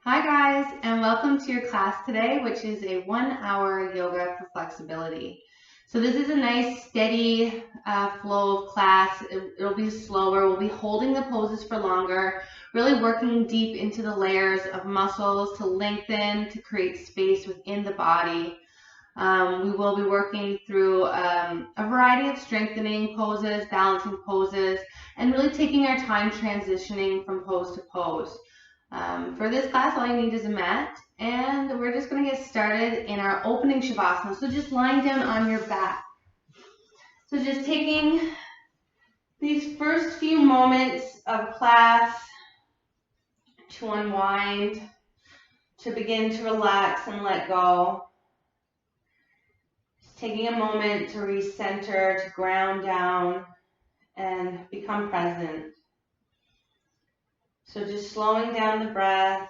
Hi guys, and welcome to your class today, which is a 1 hour yoga for flexibility. So this is a nice steady flow of class. It'll be slower. We'll be holding the poses for longer, really working deep into the layers of muscles to lengthen, to create space within the body. We will be working through a variety of strengthening poses, balancing poses, and really taking our time transitioning from pose to pose. For this class, all you need is a mat, and we're just going to get started in our opening Shavasana. So just lying down on your back. So just taking these first few moments of class to unwind, to begin to relax and let go. Just taking a moment to recenter, to ground down, and become present. So just slowing down the breath,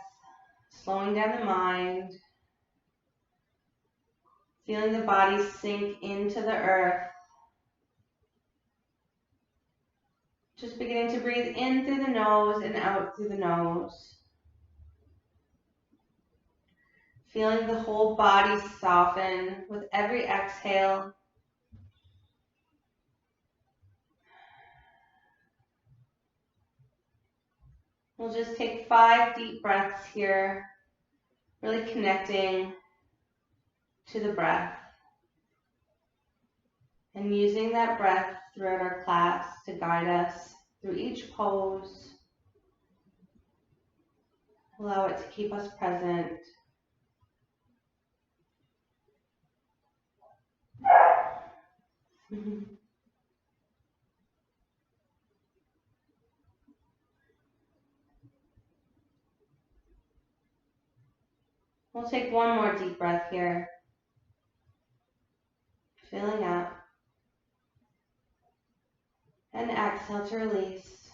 slowing down the mind, feeling the body sink into the earth. Just beginning to breathe in through the nose and out through the nose. Feeling the whole body soften with every exhale. We'll just take 5 deep breaths here, really connecting to the breath. And using that breath throughout our class to guide us through each pose. Allow it to keep us present. We'll take one more deep breath here. Filling up. And exhale to release.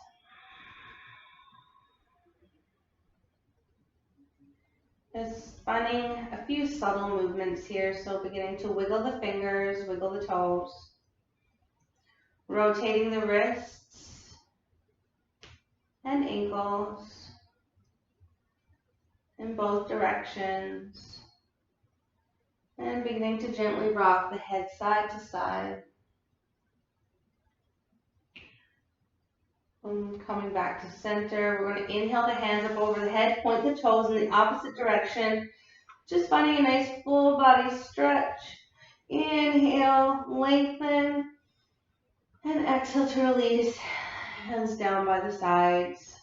Just finding a few subtle movements here, so beginning to wiggle the fingers, wiggle the toes. Rotating the wrists and ankles in both directions. And beginning to gently rock the head side to side. And coming back to center, we're going to inhale the hands up over the head, point the toes in the opposite direction. Just finding a nice full body stretch. Inhale, lengthen, and exhale to release. Hands down by the sides.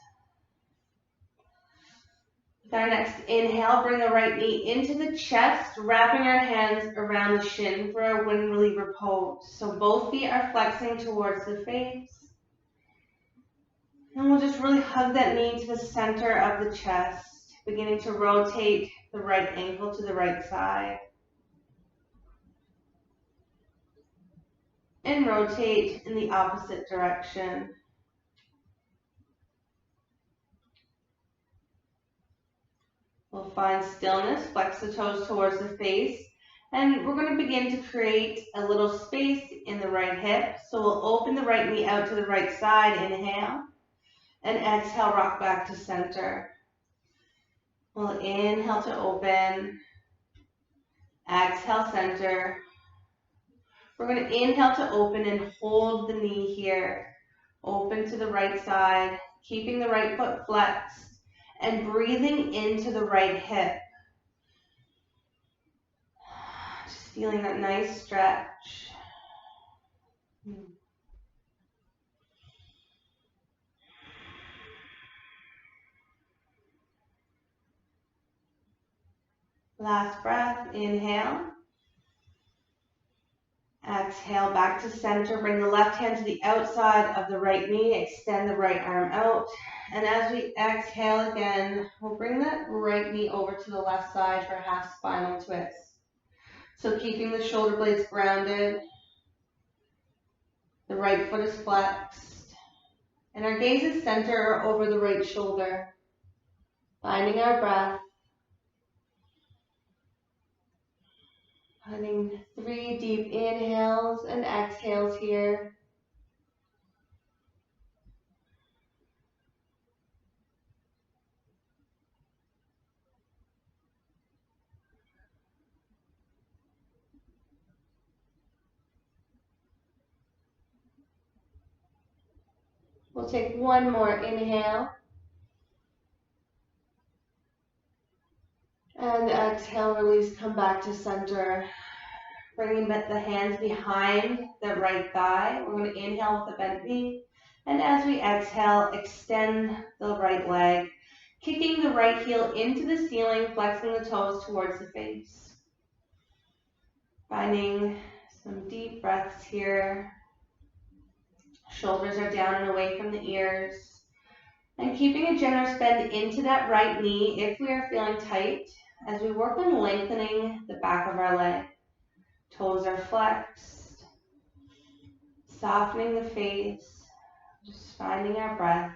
With our next inhale, bring the right knee into the chest, wrapping our hands around the shin for our wind reliever pose. So both feet are flexing towards the face. And we'll just really hug that knee to the center of the chest, beginning to rotate the right ankle to the right side. And rotate in the opposite direction. We'll find stillness, flex the toes towards the face, and we're going to begin to create a little space in the right hip. So we'll open the right knee out to the right side, inhale, and exhale, rock back to center. We'll inhale to open, exhale, center. We're going to inhale to open and hold the knee here, open to the right side, keeping the right foot flexed, and breathing into the right hip. Just feeling that nice stretch. Last breath, inhale. Exhale, back to center. Bring the left hand to the outside of the right knee. Extend the right arm out. And as we exhale again, we'll bring that right knee over to the left side for a half spinal twist. So keeping the shoulder blades grounded. The right foot is flexed. And our gaze is center or over the right shoulder. Finding our breath. Finding 3 deep inhales and exhales here. We'll take one more inhale. And exhale, release, come back to center. Bringing the hands behind the right thigh. We're going to inhale with the bent knee. And as we exhale, extend the right leg, kicking the right heel into the ceiling, flexing the toes towards the face. Finding some deep breaths here. Shoulders are down and away from the ears. And keeping a generous bend into that right knee if we are feeling tight, as we work on lengthening the back of our leg. Toes are flexed, softening the face, just finding our breath.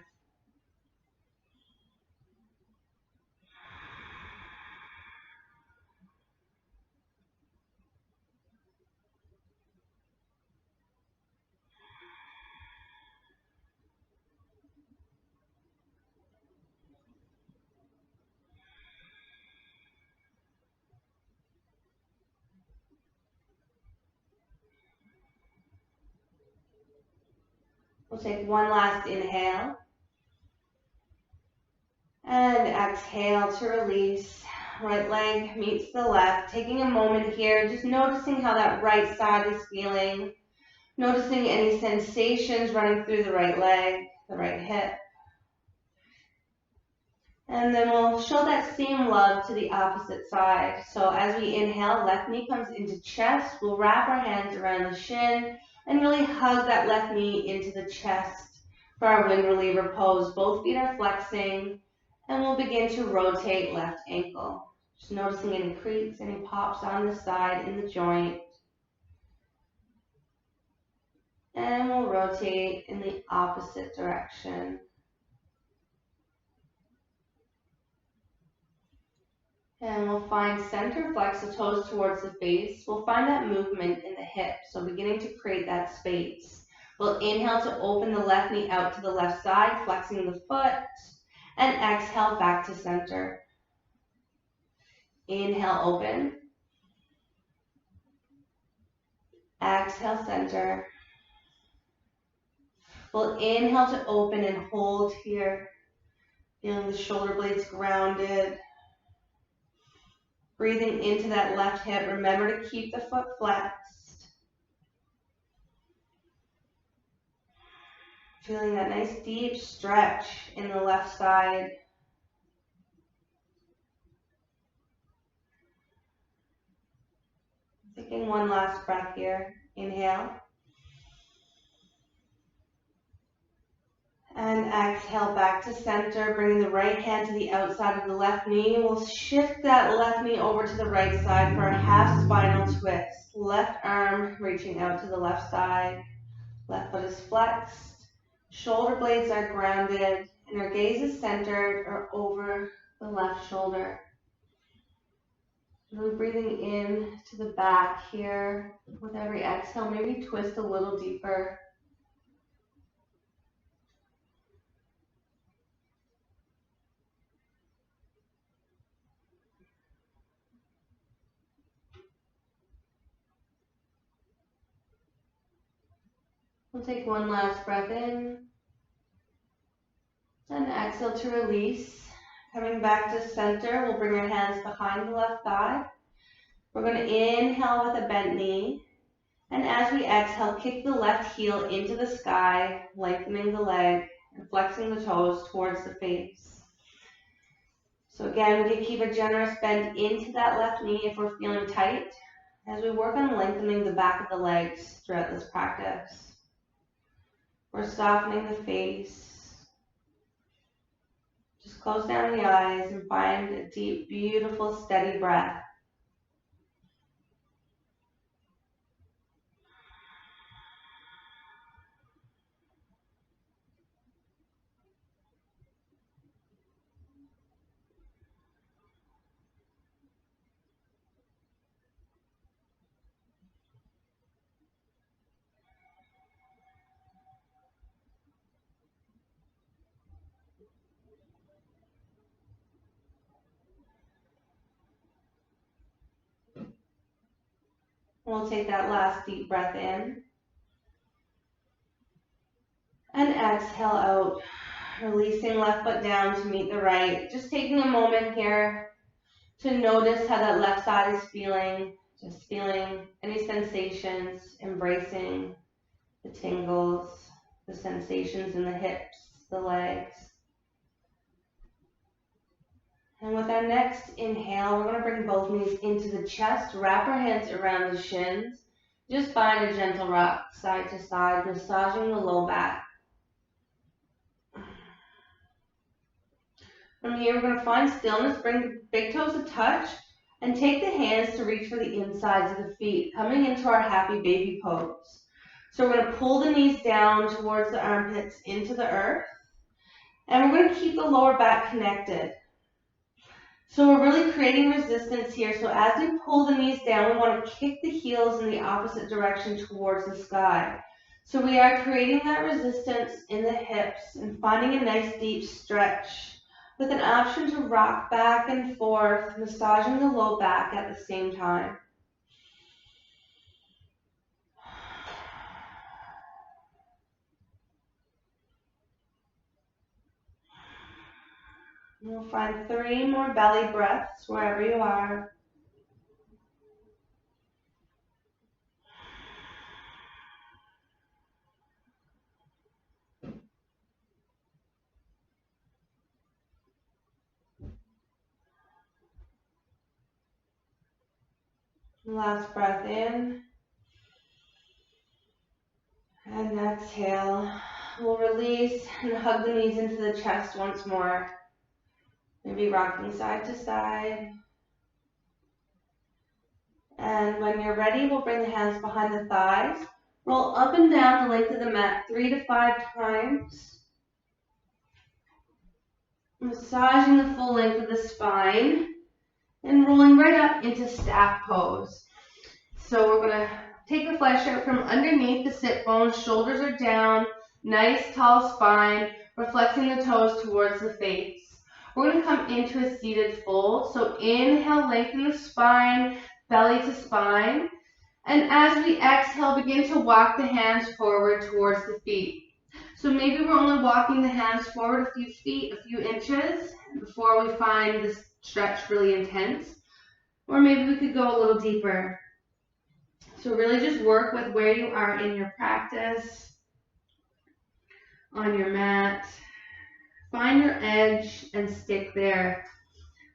We'll take one last inhale. And exhale to release. Right leg meets the left. Taking a moment here, just noticing how that right side is feeling. Noticing any sensations running through the right leg, the right hip. And then we'll show that same love to the opposite side. So as we inhale, left knee comes into chest. We'll wrap our hands around the shin and really hug that left knee into the chest for our wind reliever pose. Both feet are flexing. And we'll begin to rotate left ankle. Just noticing any creaks, any pops on the side in the joint. And we'll rotate in the opposite direction. And we'll find center, flex the toes towards the face. We'll find that movement in the hips, so beginning to create that space. We'll inhale to open the left knee out to the left side, flexing the foot. And exhale back to center. Inhale, open. Exhale, center. We'll inhale to open and hold here. Feeling the shoulder blades grounded. Breathing into that left hip. Remember to keep the foot flexed. Feeling that nice deep stretch in the left side. Taking one last breath here. Inhale. And exhale back to center, bringing the right hand to the outside of the left knee. We'll shift that left knee over to the right side for a half spinal twist. Left arm reaching out to the left side. Left foot is flexed. Shoulder blades are grounded, and our gaze is centered or over the left shoulder. Really breathing in to the back here. With every exhale, maybe twist a little deeper. We'll take one last breath in. And exhale to release. Coming back to center, we'll bring our hands behind the left thigh. We're going to inhale with a bent knee. And as we exhale, kick the left heel into the sky, lengthening the leg and flexing the toes towards the face. So again, we can keep a generous bend into that left knee if we're feeling tight, as we work on lengthening the back of the legs throughout this practice. We're softening the face. Just close down the eyes and find a deep, beautiful, steady breath. We'll take that last deep breath in. And exhale out, releasing left foot down to meet the right. Just taking a moment here to notice how that left side is feeling. Just feeling any sensations, embracing the tingles, the sensations in the hips, the legs. And with our next inhale, we're going to bring both knees into the chest, wrap our hands around the shins. Just find a gentle rock side to side, massaging the low back. From here, we're going to find stillness, bring the big toes to touch, and take the hands to reach for the insides of the feet, coming into our happy baby pose. So we're going to pull the knees down towards the armpits into the earth, and we're going to keep the lower back connected. So we're really creating resistance here. So as we pull the knees down, we want to kick the heels in the opposite direction towards the sky. So we are creating that resistance in the hips and finding a nice deep stretch with an option to rock back and forth, massaging the low back at the same time. We'll find 3 more belly breaths wherever you are. Last breath in. And exhale. We'll release and hug the knees into the chest once more. Maybe rocking side to side. And when you're ready, we'll bring the hands behind the thighs. Roll up and down the length of the mat 3 to 5 times. Massaging the full length of the spine. And rolling right up into staff pose. So we're going to take the flesh out from underneath the sit bones. Shoulders are down. Nice tall spine. Reflecting the toes towards the face. We're going to come into a seated fold. So inhale, lengthen the spine, belly to spine. And as we exhale, begin to walk the hands forward towards the feet. So maybe we're only walking the hands forward a few feet, a few inches, before we find this stretch really intense. Or maybe we could go a little deeper. So really just work with where you are in your practice, on your mat. Find your edge and stick there.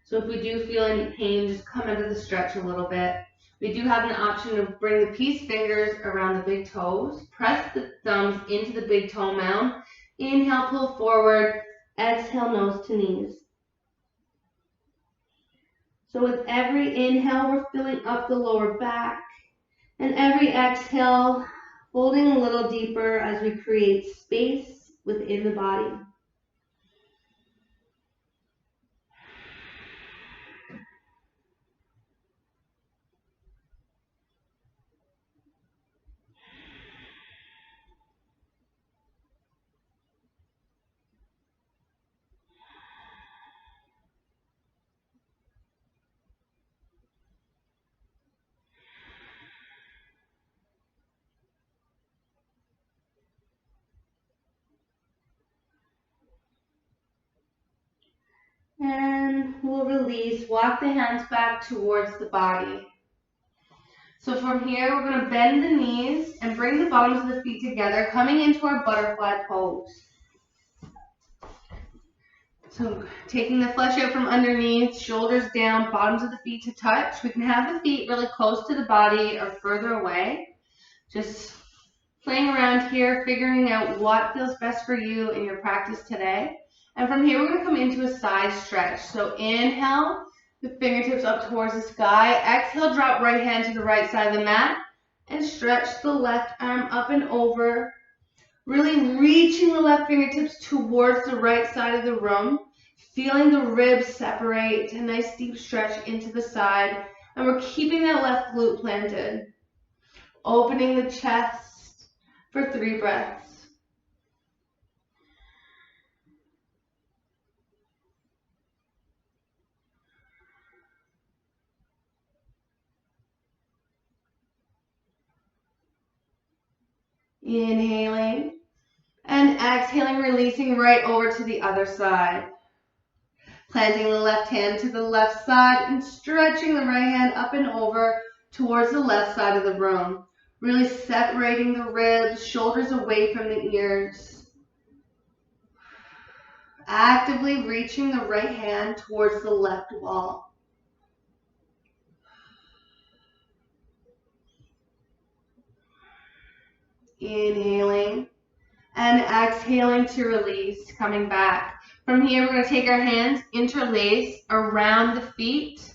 So if we do feel any pain, just come into the stretch a little bit. We do have an option to bring the peace fingers around the big toes. Press the thumbs into the big toe mound. Inhale, pull forward. Exhale, nose to knees. So with every inhale, we're filling up the lower back. And every exhale, folding a little deeper as we create space within the body. And we'll release, walk the hands back towards the body. So from here, we're going to bend the knees and bring the bottoms of the feet together, coming into our butterfly pose. So taking the flesh out from underneath, shoulders down, bottoms of the feet to touch. We can have the feet really close to the body or further away. Just playing around here, figuring out what feels best for you in your practice today. And from here, we're going to come into a side stretch. So inhale, the fingertips up towards the sky. Exhale, drop right hand to the right side of the mat. And stretch the left arm up and over. Really reaching the left fingertips towards the right side of the room. Feeling the ribs separate. A nice deep stretch into the side. And we're keeping that left glute planted. Opening the chest for 3 breaths. Inhaling and exhaling, releasing right over to the other side. Planting the left hand to the left side and stretching the right hand up and over towards the left side of the room. Really separating the ribs, shoulders away from the ears. Actively reaching the right hand towards the left wall. Inhaling and exhaling to release, coming back. From here, we're going to take our hands, interlace around the feet.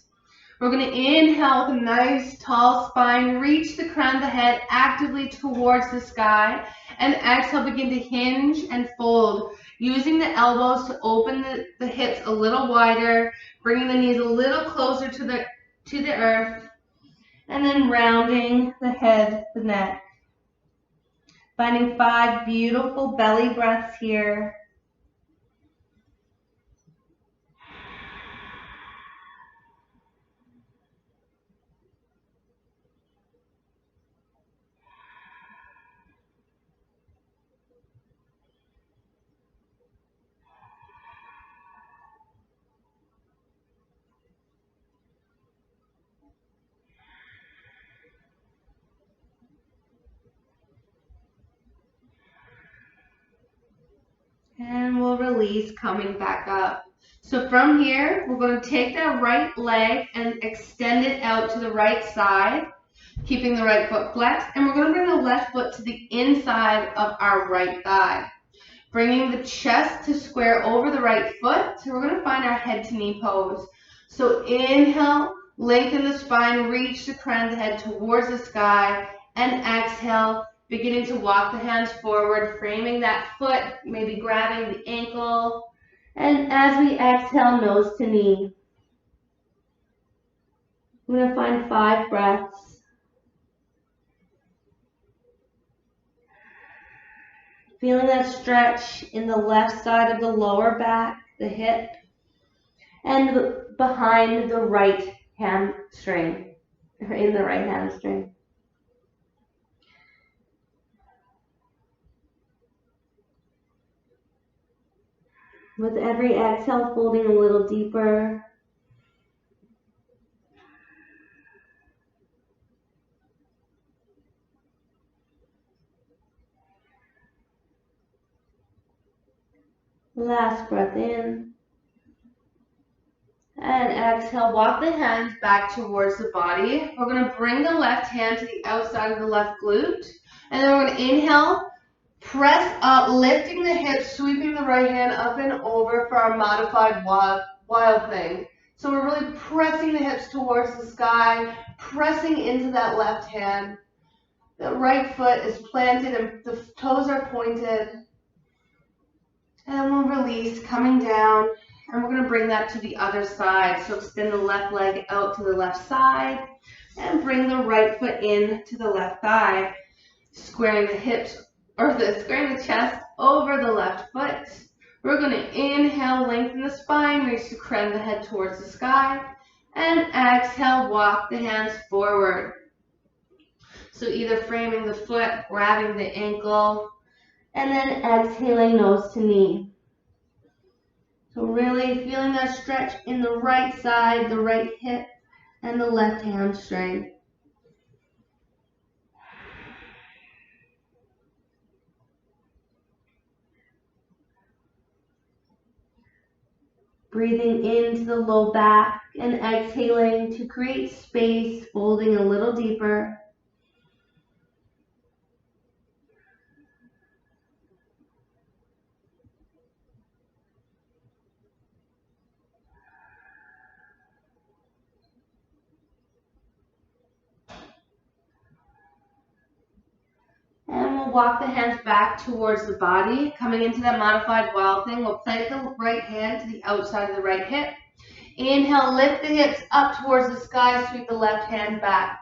We're going to inhale with a nice tall spine, reach the crown of the head actively towards the sky, and exhale, begin to hinge and fold, using the elbows to open the hips a little wider, bringing the knees a little closer to the earth, and then rounding the head, the neck. Finding 5 beautiful belly breaths here. And we'll release, coming back up. So from here, we're going to take that right leg and extend it out to the right side, keeping the right foot flexed. And we're going to bring the left foot to the inside of our right thigh, bringing the chest to square over the right foot. So we're going to find our head to knee pose. So inhale, lengthen the spine, reach the crown of the head towards the sky, and exhale, beginning to walk the hands forward, framing that foot, maybe grabbing the ankle. And as we exhale, nose to knee. We're going to find 5 breaths. Feeling that stretch in the left side of the lower back, the hip, and behind the right hamstring, or in the right hamstring. With every exhale, folding a little deeper. Last breath in. And exhale, walk the hands back towards the body. We're going to bring the left hand to the outside of the left glute. And then we're going to inhale, press up, lifting the hips, sweeping the right hand up and over for our modified wild thing. So we're really pressing the hips towards the sky, pressing into that left hand. The right foot is planted and the toes are pointed. And we'll release, coming down. And we're going to bring that to the other side. So extend the left leg out to the left side and bring the right foot in to the left thigh, squaring the hips, squaring the chest over the left foot. We're going to inhale, lengthen the spine, reach the crown of the head towards the sky, and exhale, walk the hands forward. So either framing the foot, grabbing the ankle, and then exhaling, nose to knee. So really feeling that stretch in the right side, the right hip, and the left hamstring. Breathing into the low back and exhaling to create space, folding a little deeper. And we'll walk the hands back towards the body, coming into that modified wild thing. We'll plant the right hand to the outside of the right hip. Inhale, lift the hips up towards the sky, sweep the left hand back.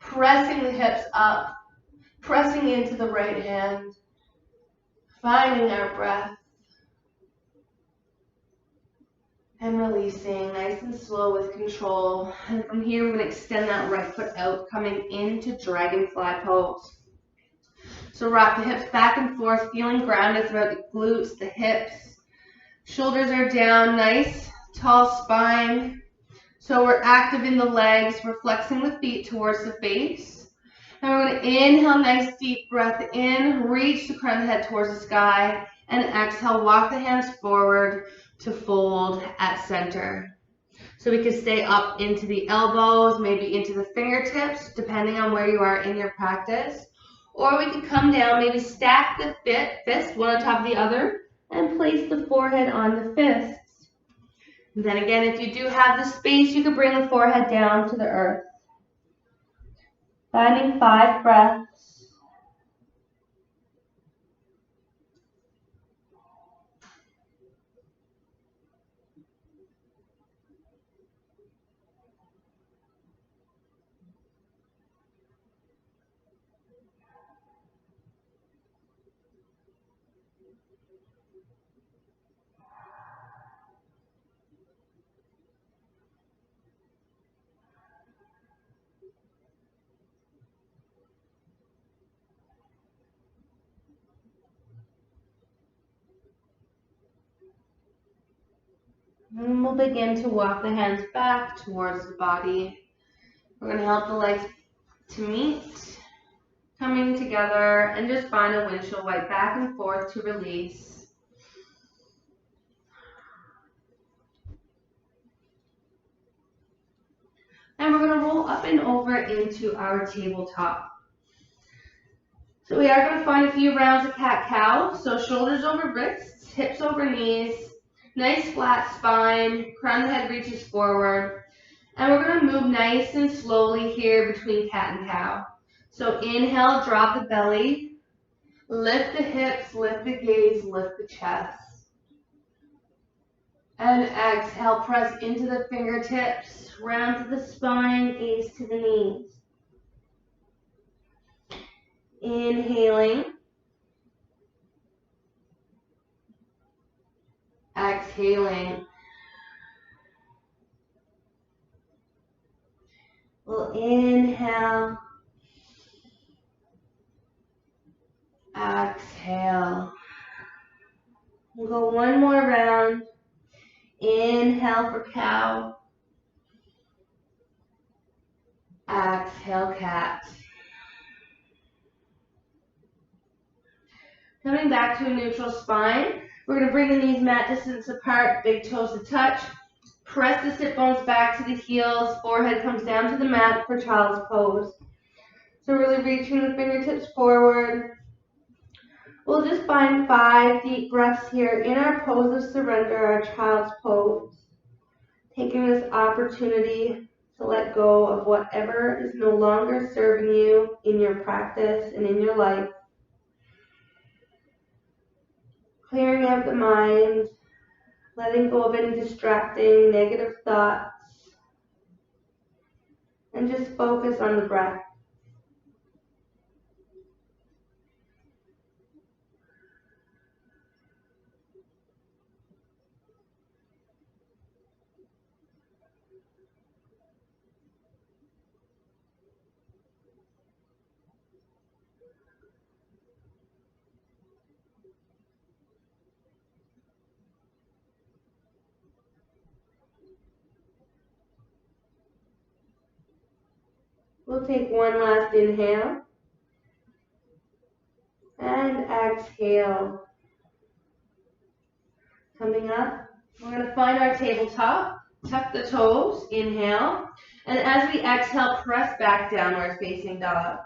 Pressing the hips up, pressing into the right hand, finding our breath. And releasing, nice and slow with control. And from here, we're going to extend that right foot out, coming into dragonfly pose. So rock the hips back and forth, feeling grounded throughout the glutes, the hips. Shoulders are down, nice, tall spine. So we're active in the legs, we're flexing the feet towards the face. And we're going to inhale, nice deep breath in, reach the crown of the head towards the sky, and exhale, walk the hands forward to fold at center. So we can stay up into the elbows, maybe into the fingertips, depending on where you are in your practice. Or we could come down, maybe stack the fist, one on top of the other, and place the forehead on the fists. And then again, if you do have the space, you could bring the forehead down to the earth. Finding 5 breaths. And we'll begin to walk the hands back towards the body. We're going to help the legs to meet, coming together, and just find a windshield wipe back and forth to release. And we're going to roll up and over into our tabletop. So we are going to find a few rounds of cat-cow. So shoulders over wrists, hips over knees, nice flat spine, crown of the head reaches forward. And we're going to move nice and slowly here between cat and cow. So inhale, drop the belly, lift the hips, lift the gaze, lift the chest. And exhale, press into the fingertips, round to the spine, gaze to the knees. Inhaling. Exhaling. We'll inhale. Exhale. We'll go one more round. Inhale for cow. Exhale, cat. Coming back to a neutral spine, we're going to bring the knees mat distance apart, big toes to touch. Press the sit bones back to the heels, forehead comes down to the mat for child's pose. So really reaching the fingertips forward. We'll just find 5 deep breaths here in our pose of surrender, our child's pose. Taking this opportunity to let go of whatever is no longer serving you in your practice and in your life. Clearing out the mind, letting go of any distracting, negative thoughts, and just focus on the breath. We'll take one last inhale and exhale. Coming up, we're going to find our tabletop, tuck the toes, inhale, and as we exhale, press back downward facing dog.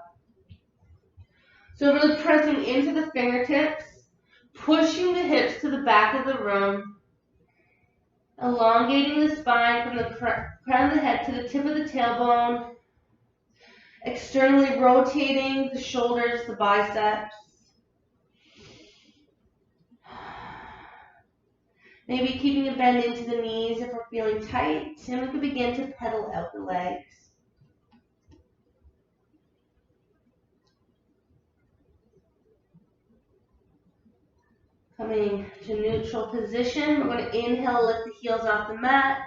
So really pressing into the fingertips, pushing the hips to the back of the room, elongating the spine from the crown of the head to the tip of the tailbone, externally rotating the shoulders, the biceps. Maybe keeping a bend into the knees if we're feeling tight, and we can begin to pedal out the legs. Coming to neutral position, we're going to inhale, lift the heels off the mat.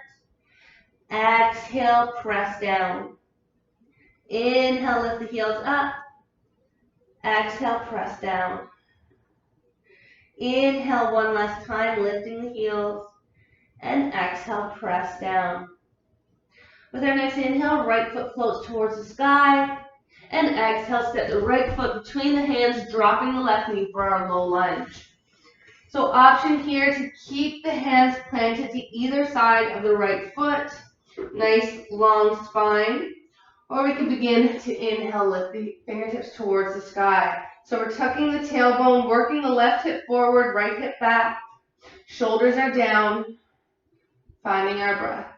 Exhale, press down. Inhale, lift the heels up. Exhale, press down. Inhale one last time, lifting the heels. And exhale, press down. With our next inhale, right foot floats towards the sky. And exhale, step the right foot between the hands, dropping the left knee for our low lunge. So option here to keep the hands planted to either side of the right foot. Nice long spine. Or we can begin to inhale, lift the fingertips towards the sky. So we're tucking the tailbone, working the left hip forward, right hip back. Shoulders are down, finding our breath.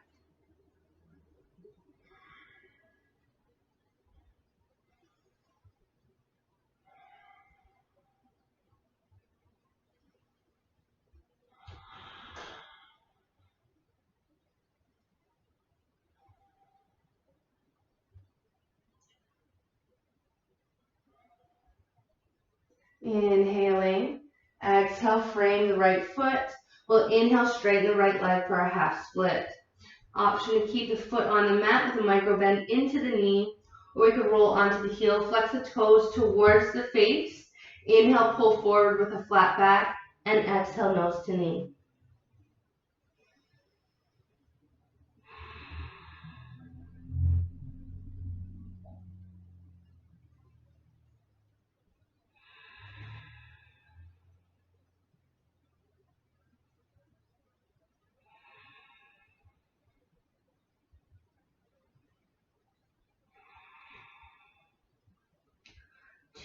Inhaling, exhale, frame the right foot. We'll inhale, straighten the right leg for our half split. Option to keep the foot on the mat with a micro bend into the knee, or we could roll onto the heel, flex the toes towards the face. Inhale, pull forward with a flat back, and exhale, nose to knee.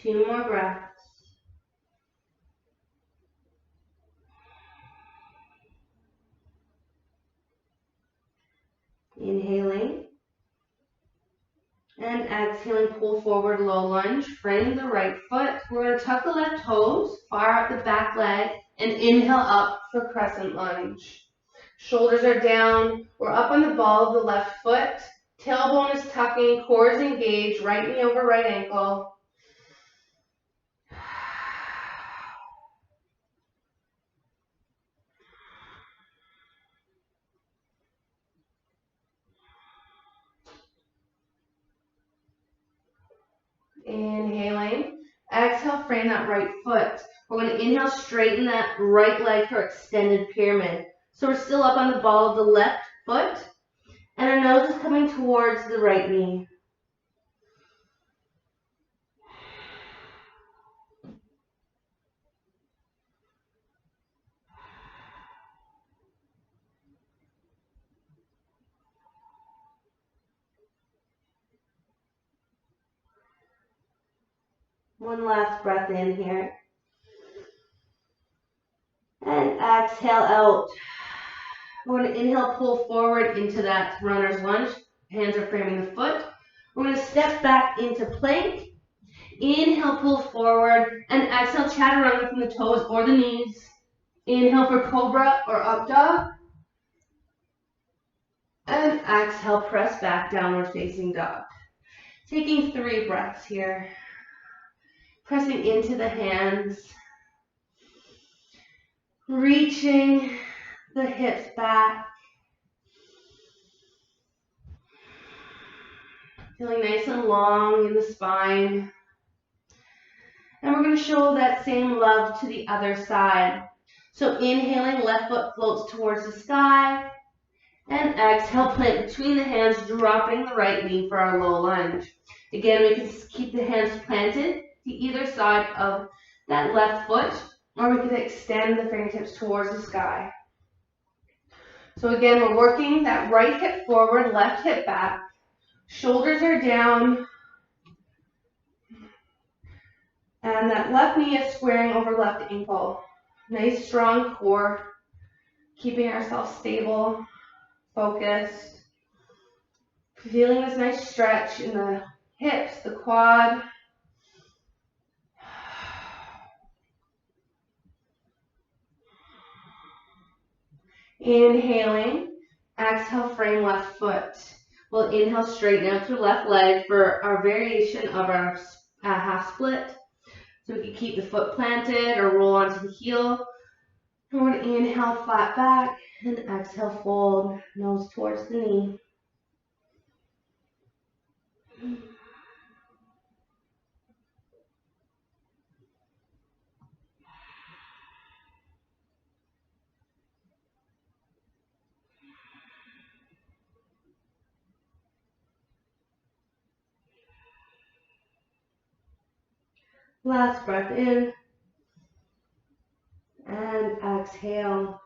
Two more breaths. Inhaling. And exhaling, pull forward, low lunge. Frame the right foot. We're going to tuck the left toes, far out the back leg, and inhale up for crescent lunge. Shoulders are down. We're up on the ball of the left foot. Tailbone is tucking, core is engaged, right knee over right ankle. Inhaling. Exhale, frame that right foot. We're going to inhale, straighten that right leg for extended pyramid. So we're still up on the ball of the left foot, and our nose is coming towards the right knee. One last breath in here. And exhale out. We're going to inhale, pull forward into that runner's lunge. Hands are framing the foot. We're going to step back into plank. Inhale, pull forward. And exhale, chaturanga from the toes or the knees. Inhale for cobra or up dog. And exhale, press back, downward facing dog. Taking 3 breaths here. Pressing into the hands. Reaching the hips back. Feeling nice and long in the spine. And we're going to show that same love to the other side. So inhaling, left foot floats towards the sky. And exhale, plant between the hands, dropping the right knee for our low lunge. Again, we can keep the hands planted to either side of that left foot, or we could extend the fingertips towards the sky. So again, we're working that right hip forward, left hip back. Shoulders are down. And that left knee is squaring over left ankle. Nice strong core. Keeping ourselves stable, focused. Feeling this nice stretch in the hips, the quad. Inhaling, exhale, frame left foot. We'll inhale, straighten out through left leg for our variation of our half split. So we can keep the foot planted or roll onto the heel. And we're going to inhale, flat back, and exhale, fold, nose towards the knee. Last breath in. And exhale.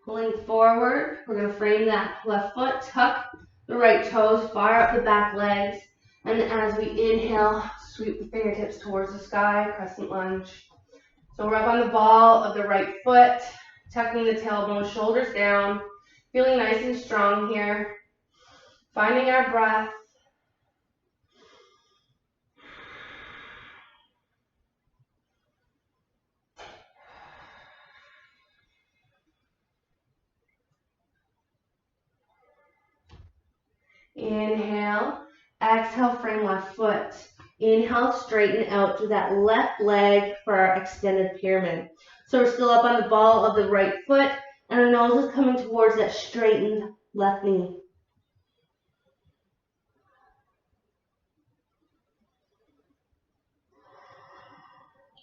Pulling forward, we're going to frame that left foot, tuck the right toes, fire up the back legs, and as we inhale, sweep the fingertips towards the sky, crescent lunge. So we're up on the ball of the right foot, tucking the tailbone, shoulders down, feeling nice and strong here, finding our breath. Inhale, exhale, frame left foot. Inhale, straighten out to that left leg for our extended pyramid. So we're still up on the ball of the right foot, and our nose is coming towards that straightened left knee.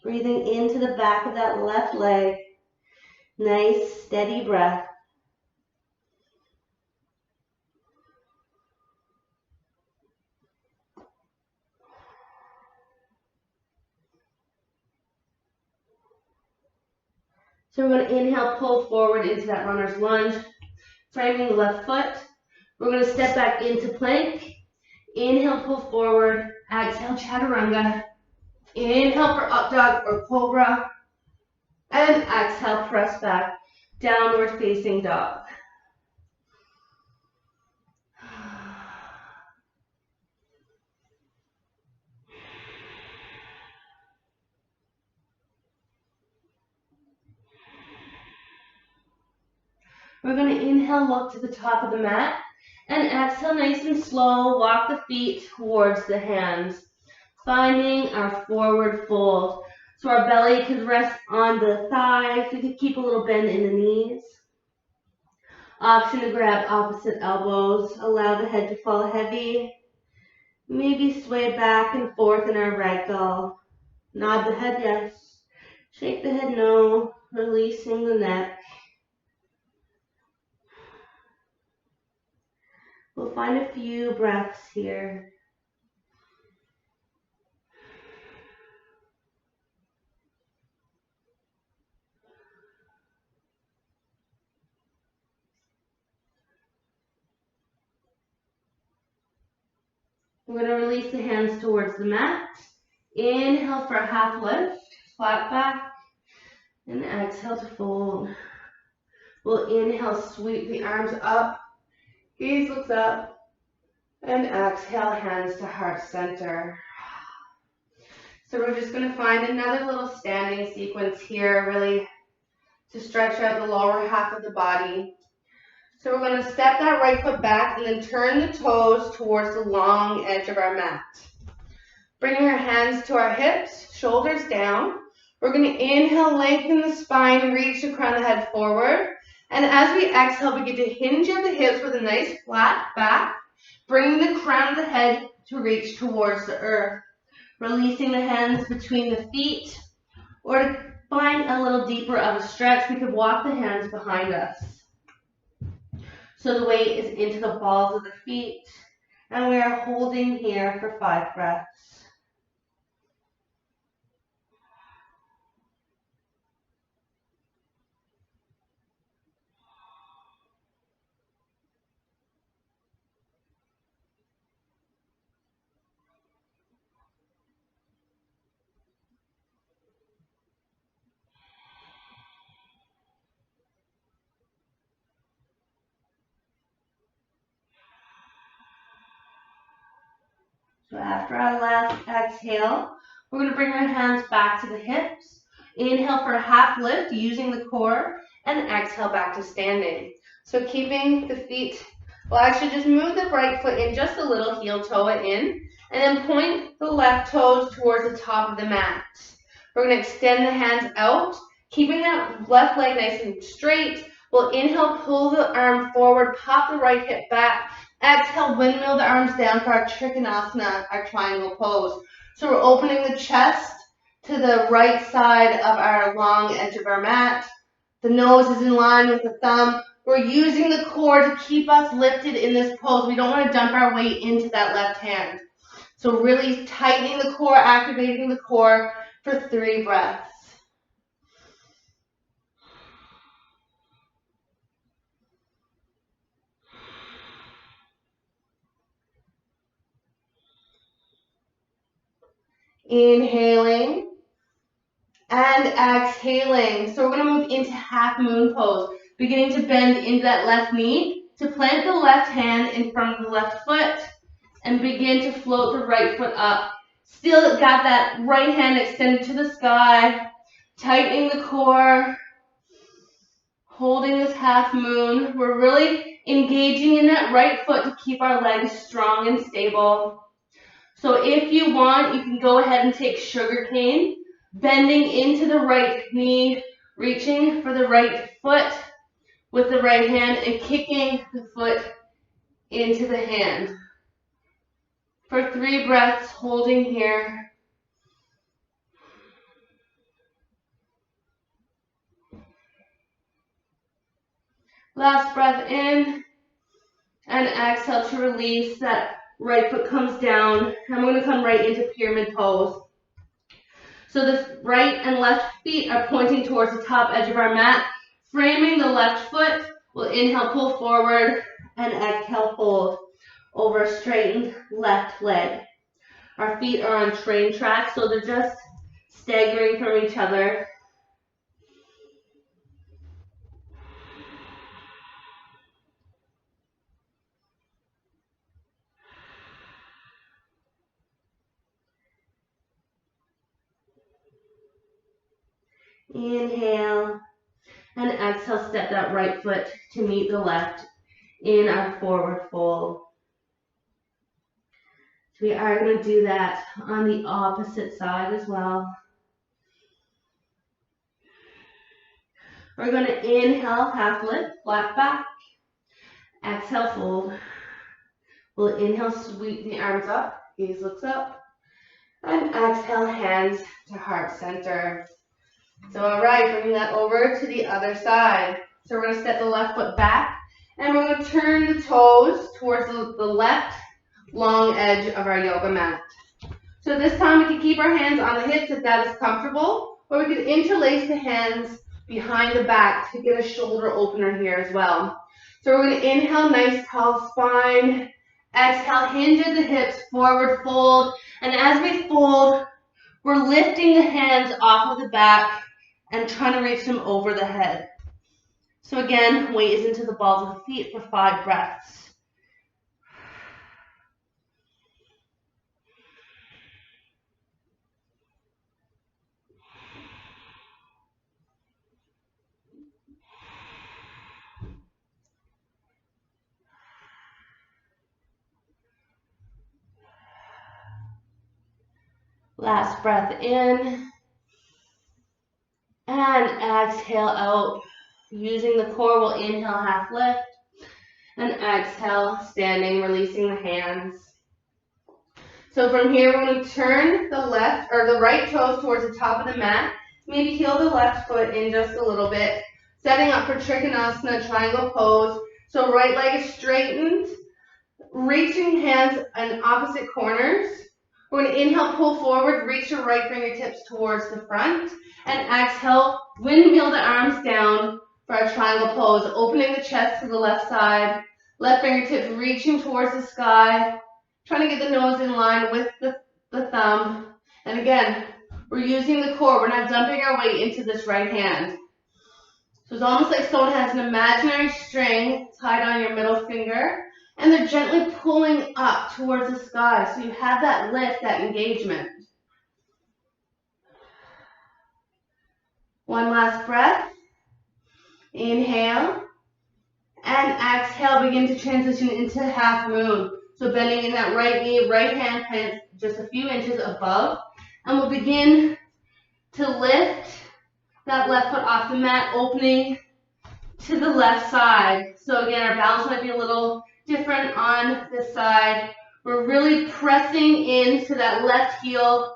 Breathing into the back of that left leg. Nice, steady breath. So we're going to inhale, pull forward into that runner's lunge, framing the left foot. We're going to step back into plank. Inhale, pull forward. Exhale, chaturanga. Inhale for up dog or cobra. And exhale, press back, downward facing dog. We're going to inhale, look to the top of the mat, and exhale nice and slow, walk the feet towards the hands, finding our forward fold. So our belly could rest on the thighs, we could keep a little bend in the knees. Option to grab opposite elbows, allow the head to fall heavy, maybe sway back and forth in our ragdoll. Nod the head yes, shake the head no, releasing the neck. We'll find a few breaths here. We're going to release the hands towards the mat. Inhale for a half lift, flat back, and exhale to fold. We'll inhale, sweep the arms up, gaze looks up, and exhale, hands to heart center. So we're just going to find another little standing sequence here, really to stretch out the lower half of the body. So we're going to step that right foot back and then turn the toes towards the long edge of our mat. Bringing our hands to our hips, shoulders down. We're going to inhale, lengthen the spine, reach the crown of the head forward. And as we exhale, begin to hinge at the hips with a nice flat back, bringing the crown of the head to reach towards the earth. Releasing the hands between the feet, or to find a little deeper of a stretch, we could walk the hands behind us. So the weight is into the balls of the feet, and we are holding here for 5 breaths. So after our last exhale, we're going to bring our hands back to the hips. Inhale for a half lift using the core, and exhale back to standing. So keeping the feet, we'll actually just move the right foot in just a little, heel toe it in, and then point the left toes towards the top of the mat. We're going to extend the hands out, keeping that left leg nice and straight. We'll inhale, pull the arm forward, pop the right hip back. Exhale, windmill the arms down for our Trikonasana, our triangle pose. So we're opening the chest to the right side of our long edge of our mat. The nose is in line with the thumb. We're using the core to keep us lifted in this pose. We don't want to dump our weight into that left hand. So really tightening the core, activating the core for 3 breaths. Inhaling and exhaling. So we're going to move into half moon pose, beginning to bend into that left knee, to plant the left hand in front of the left foot and begin to float the right foot up. Still got that right hand extended to the sky, tightening the core, holding this half moon. We're really engaging in that right foot to keep our legs strong and stable. So if you want, you can go ahead and take sugar cane, bending into the right knee, reaching for the right foot with the right hand and kicking the foot into the hand. For 3 breaths, holding here. Last breath in, and exhale to release. That right foot comes down. I'm going to come right into pyramid pose. So the right and left feet are pointing towards the top edge of our mat, framing the left foot. We'll inhale, pull forward, and exhale, fold over a straightened left leg. Our feet are on train tracks, so they're just staggering from each other. Inhale, and exhale, step that right foot to meet the left in our forward fold. So we are going to do that on the opposite side as well. We're going to inhale, half lift, flat back. Exhale, fold. We'll inhale, sweep the arms up, gaze looks up. And exhale, hands to heart center. So all right, bring that over to the other side. So we're going to step the left foot back, and we're going to turn the toes towards the left long edge of our yoga mat. So this time we can keep our hands on the hips if that is comfortable, or we could interlace the hands behind the back to get a shoulder opener here as well. So we're going to inhale, nice tall spine. Exhale, hinge at the hips, forward fold. And as we fold, we're lifting the hands off of the back and trying to reach them over the head. So again, weight is into the balls of the feet for 5 breaths. Last breath in. And exhale out. Using the core, we'll inhale, half lift. And exhale, standing, releasing the hands. So from here, we're going to turn the left or the right toes towards the top of the mat. Maybe heel the left foot in just a little bit. Setting up for Trikonasana, triangle pose. So right leg is straightened. Reaching hands in opposite corners. We're going to inhale, pull forward, reach your right fingertips towards the front. And exhale, windmill the arms down for our triangle pose. Opening the chest to the left side. Left fingertips reaching towards the sky. Trying to get the nose in line with the thumb. And again, we're using the core. We're not dumping our weight into this right hand. So it's almost like someone has an imaginary string tied on your middle finger, and they're gently pulling up towards the sky. So you have that lift, that engagement. One last breath. Inhale. And exhale, begin to transition into half moon. So bending in that right knee, right hand plants just a few inches above. And we'll begin to lift that left foot off the mat, opening to the left side. So again, our balance might be a little different on this side. We're really pressing into that left heel.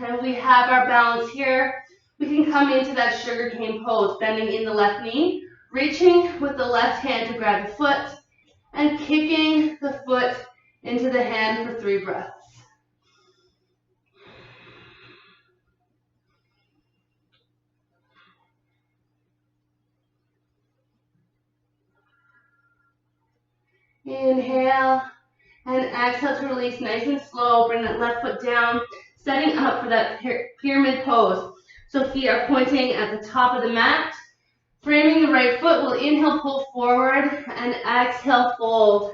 And we have our balance here. We can come into that sugar cane pose, bending in the left knee, reaching with the left hand to grab the foot, and kicking the foot into the hand for 3 breaths. Inhale and exhale to release nice and slow. Bring that left foot down, setting up for that pyramid pose. So feet are pointing at the top of the mat. Framing the right foot, we'll inhale, pull forward, and exhale, fold.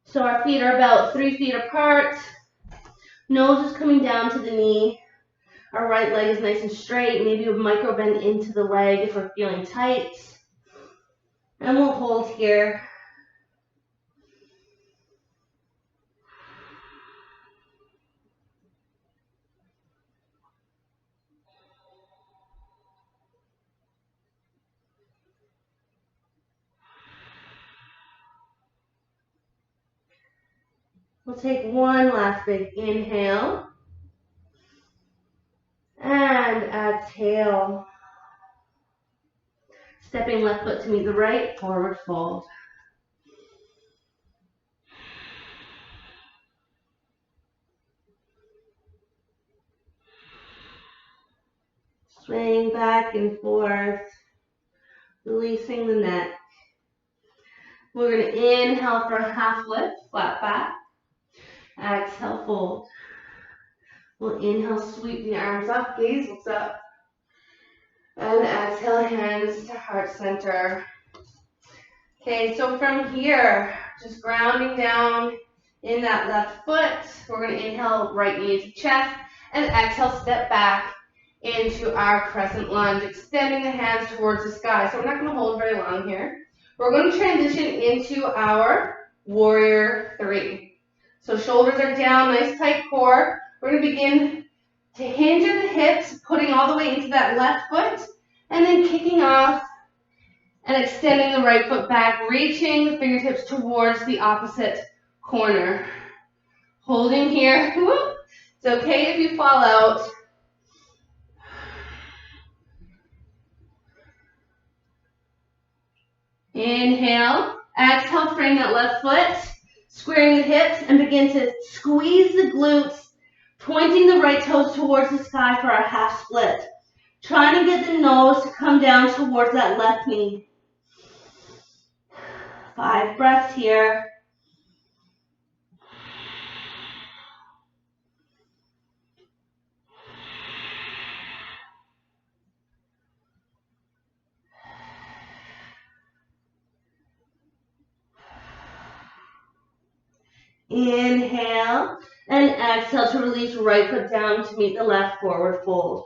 So our feet are about 3 feet apart. Nose is coming down to the knee. Our right leg is nice and straight. Maybe a micro bend into the leg if we're feeling tight. And we'll hold here. We'll take one last big inhale. And exhale. Stepping left foot to meet the right, forward fold. Swaying back and forth, releasing the neck. We're going to inhale for a half lift, flat back. Exhale, fold. We'll inhale, sweep the arms up, gaze looks up. And exhale, hands to heart center. Okay, so from here, just grounding down in that left foot. We're going to inhale, right knee to chest. And exhale, step back into our crescent lunge, extending the hands towards the sky. So we're not going to hold very long here. We're going to transition into our warrior 3. So shoulders are down, nice tight core. We're going to begin to hinge at the hips, putting all the way into that left foot, and then kicking off and extending the right foot back, reaching the fingertips towards the opposite corner. Holding here. It's okay if you fall out. Inhale, exhale, frame that left foot, squaring the hips, and begin to squeeze the glutes, pointing the right toes towards the sky for our half split. Trying to get the nose to come down towards that left knee. 5 breaths here. Inhale and exhale to release right foot down to meet the left, forward fold.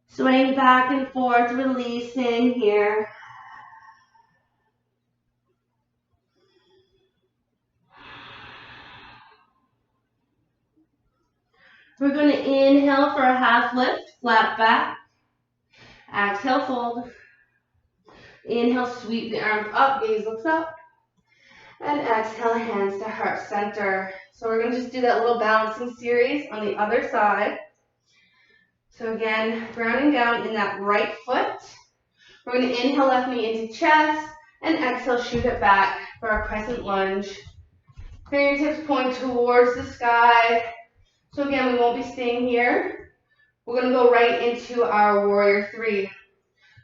Swaying back and forth, releasing here. We're going to inhale for a half lift, flat back. Exhale, fold. Inhale, sweep the arms up, gaze looks up. And exhale, hands to heart center. So we're going to just do that little balancing series on the other side. So again, grounding down in that right foot. We're going to inhale, left knee into chest, and exhale, shoot it back for our crescent lunge. Fingertips point towards the sky. So again, we won't be staying here. We're going to go right into our warrior 3.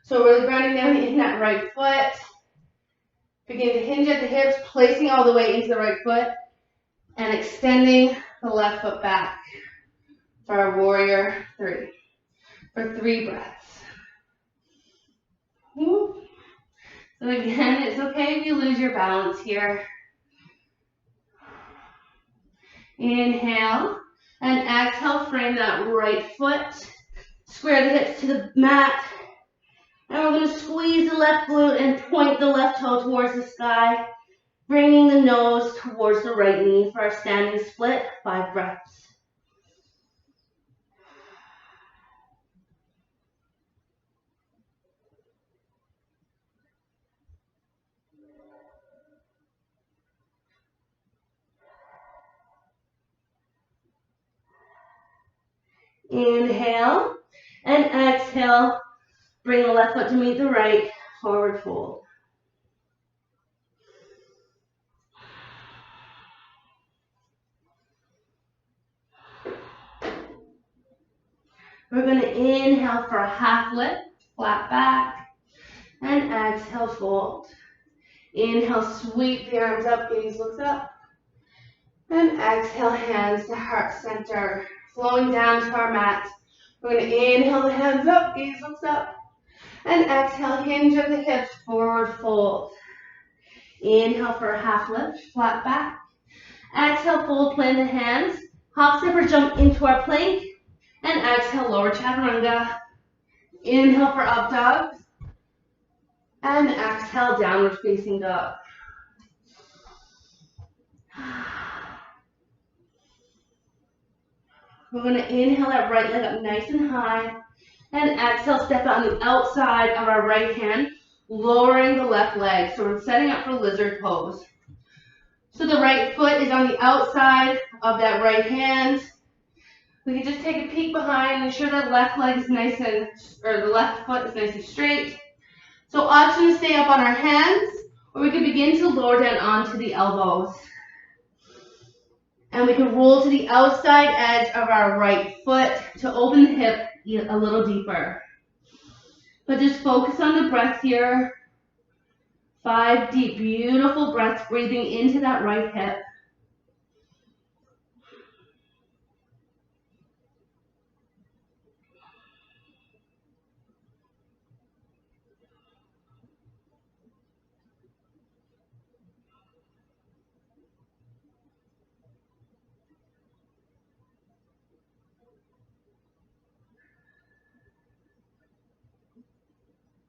So really grounding down in that right foot. Begin to hinge at the hips, placing all the weight into the right foot, and extending the left foot back for our warrior 3. For 3 breaths. So again, it's okay if you lose your balance here. Inhale and exhale, frame that right foot. Square the hips to the mat. And we're going to squeeze the left glute and point the left toe towards the sky, bringing the nose towards the right knee for our standing split. 5 breaths. Inhale and exhale. Bring the left foot to meet the right, forward fold. We're going to inhale for a half lift, flat back, and exhale, fold. Inhale, sweep the arms up, gaze looks up. And exhale, hands to heart center, flowing down to our mat. We're going to inhale the hands up, gaze looks up. And exhale, hinge of the hips, forward fold. Inhale for a half lift, flat back. Exhale, fold, plant the hands. Hop, step, or jump into our plank. And exhale, lower chaturanga. Inhale for up dog. And exhale, downward facing dog. We're going to inhale that right leg up nice and high. And exhale, step on the outside of our right hand, lowering the left leg. So we're setting up for lizard pose. So the right foot is on the outside of that right hand. We can just take a peek behind, ensure that left leg is nice and, or the left foot is nice and straight. So option to stay up on our hands, or we can begin to lower down onto the elbows. And we can roll to the outside edge of our right foot to open the hip a little deeper. But just focus on the breath here. 5 deep, beautiful breaths, breathing into that right hip.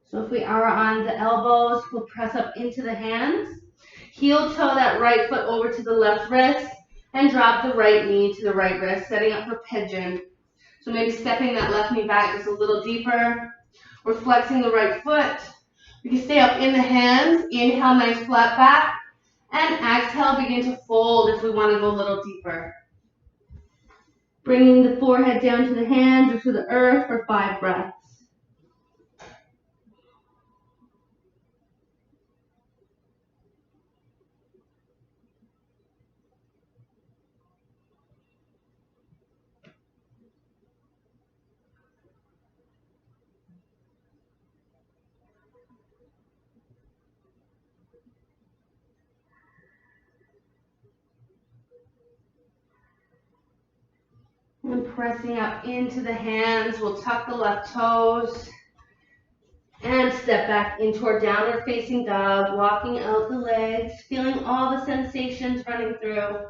So if we are on the elbows, we'll press up into the hands. Heel toe that right foot over to the left wrist and drop the right knee to the right wrist, setting up for pigeon. So maybe stepping that left knee back just a little deeper. We're flexing the right foot. We can stay up in the hands. Inhale, nice flat back. And exhale, begin to fold if we want to go a little deeper. Bringing the forehead down to the hands or to the earth for 5 breaths. And pressing up into the hands, we'll tuck the left toes and step back into our downward facing dog, walking out the legs, feeling all the sensations running through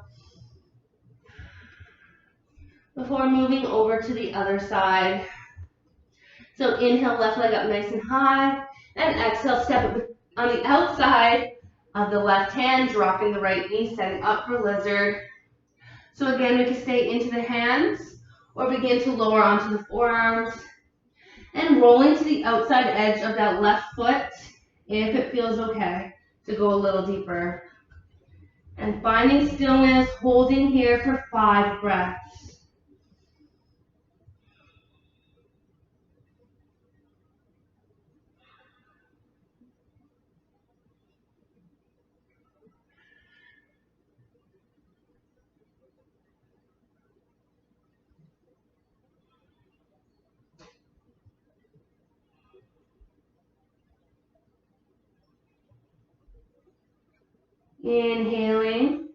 before moving over to the other side. So inhale, left leg up nice and high, and exhale, step up on the outside of the left hand, dropping the right knee, setting up for lizard. So again, we can stay into the hands or begin to lower onto the forearms and rolling to the outside edge of that left foot if it feels okay to go a little deeper. And finding stillness, holding here for 5 breaths. Inhaling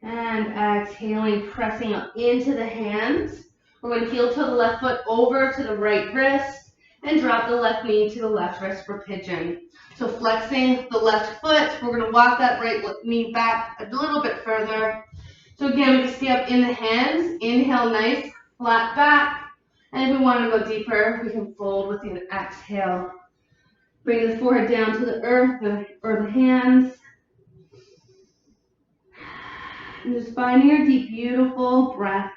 and exhaling, pressing up into the hands. We're going to heel toe the left foot over to the right wrist and drop the left knee to the left wrist for pigeon. So flexing the left foot, we're going to walk that right knee back a little bit further. So again, we can stay up in the hands. Inhale, nice, flat back. And if we want to go deeper, we can fold with an exhale. Bring the forehead down to the earth or the hands. And just finding your deep, beautiful breath.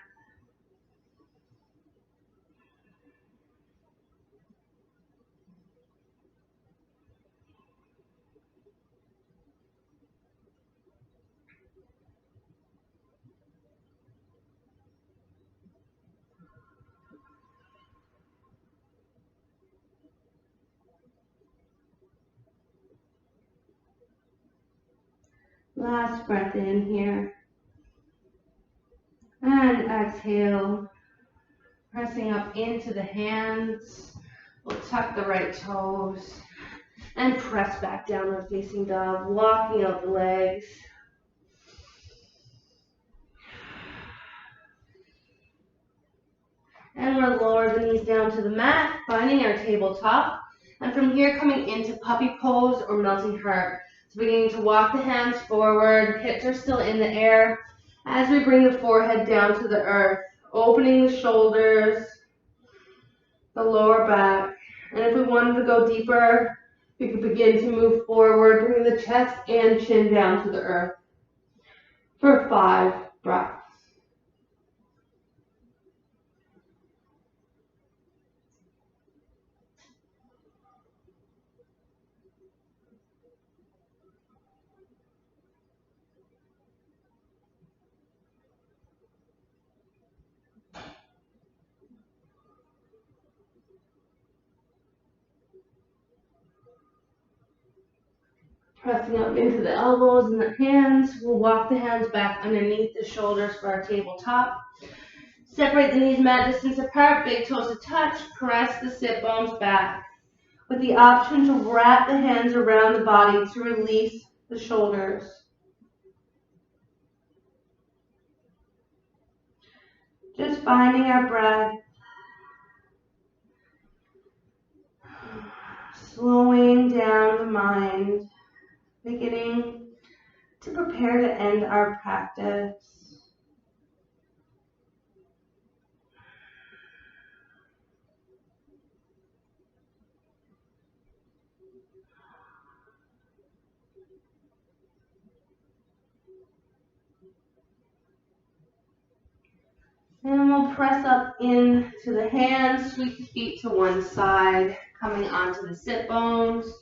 Last breath in here. And exhale. Pressing up into the hands. We'll tuck the right toes and press back downward facing dog, walking out the legs. And we'll lower the knees down to the mat, finding our tabletop. And from here, coming into puppy pose or melting heart. So beginning to walk the hands forward, hips are still in the air. As we bring the forehead down to the earth, opening the shoulders, the lower back. And if we wanted to go deeper, we could begin to move forward, bringing the chest and chin down to the earth for 5 breaths. Pressing up into the elbows and the hands. We'll walk the hands back underneath the shoulders for our tabletop. Separate the knees mat distance apart, big toes to touch. Press the sit bones back with the option to wrap the hands around the body to release the shoulders. Just finding our breath. Slowing down the mind. Beginning to prepare to end our practice. And we'll press up into the hands, sweep the feet to one side, coming onto the sit bones.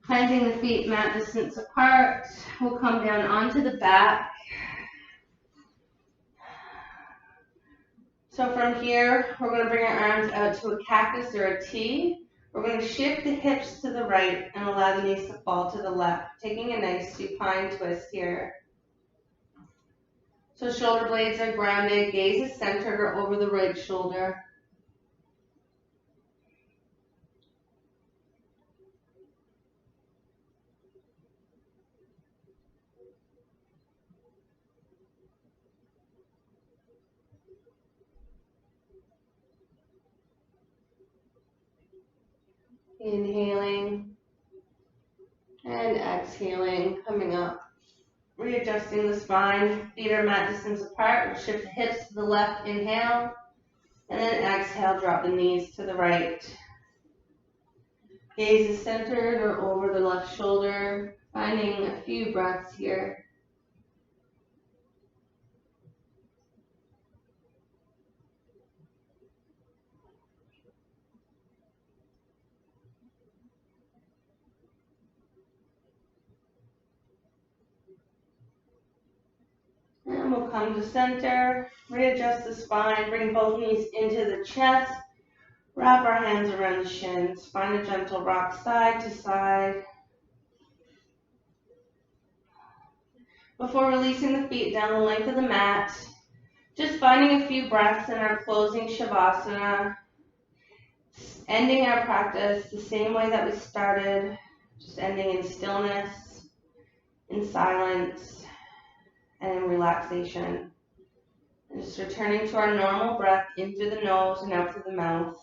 Planting the feet mat distance apart, we'll come down onto the back. So from here, we're going to bring our arms out to a cactus or a T. We're going to shift the hips to the right and allow the knees to fall to the left, taking a nice supine twist here. So shoulder blades are grounded, gaze is centered or over the right shoulder. Inhaling and exhaling, coming up. Readjusting the spine, feet are mat distance apart. We'll shift the hips to the left, inhale, and then exhale, drop the knees to the right. Gaze is centered or over the left shoulder, finding a few breaths here. And we'll come to center, readjust the spine, bring both knees into the chest, wrap our hands around the shins, find a gentle rock side to side. Before releasing the feet down the length of the mat, just finding a few breaths in our closing Shavasana, ending our practice the same way that we started, just ending in stillness, in silence, and in relaxation. And just returning to our normal breath in through the nose and out through the mouth.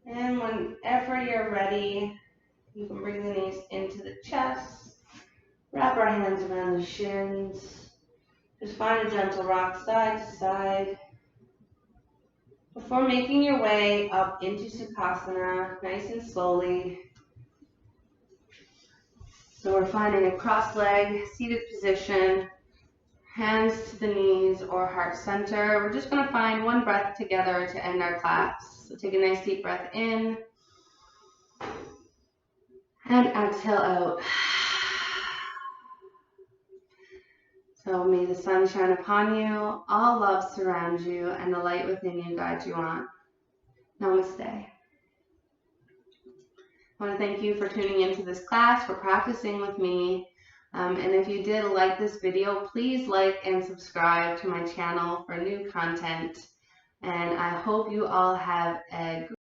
And whenever you're ready, you can bring the knees into the chest, wrap our hands around the shins, just find a gentle rock side to side. Before making your way up into Sukhasana, nice and slowly. So we're finding a cross-leg seated position, Hands to the knees or heart center. We're just going to find one breath together to end our class. So take a nice deep breath in and exhale out. So may the sun shine upon you, all love surround you, and the light within you guide you on. Namaste. I want to thank you for tuning into this class, for practicing with me. And if you did like this video, please like and subscribe to my channel for new content. And I hope you all have a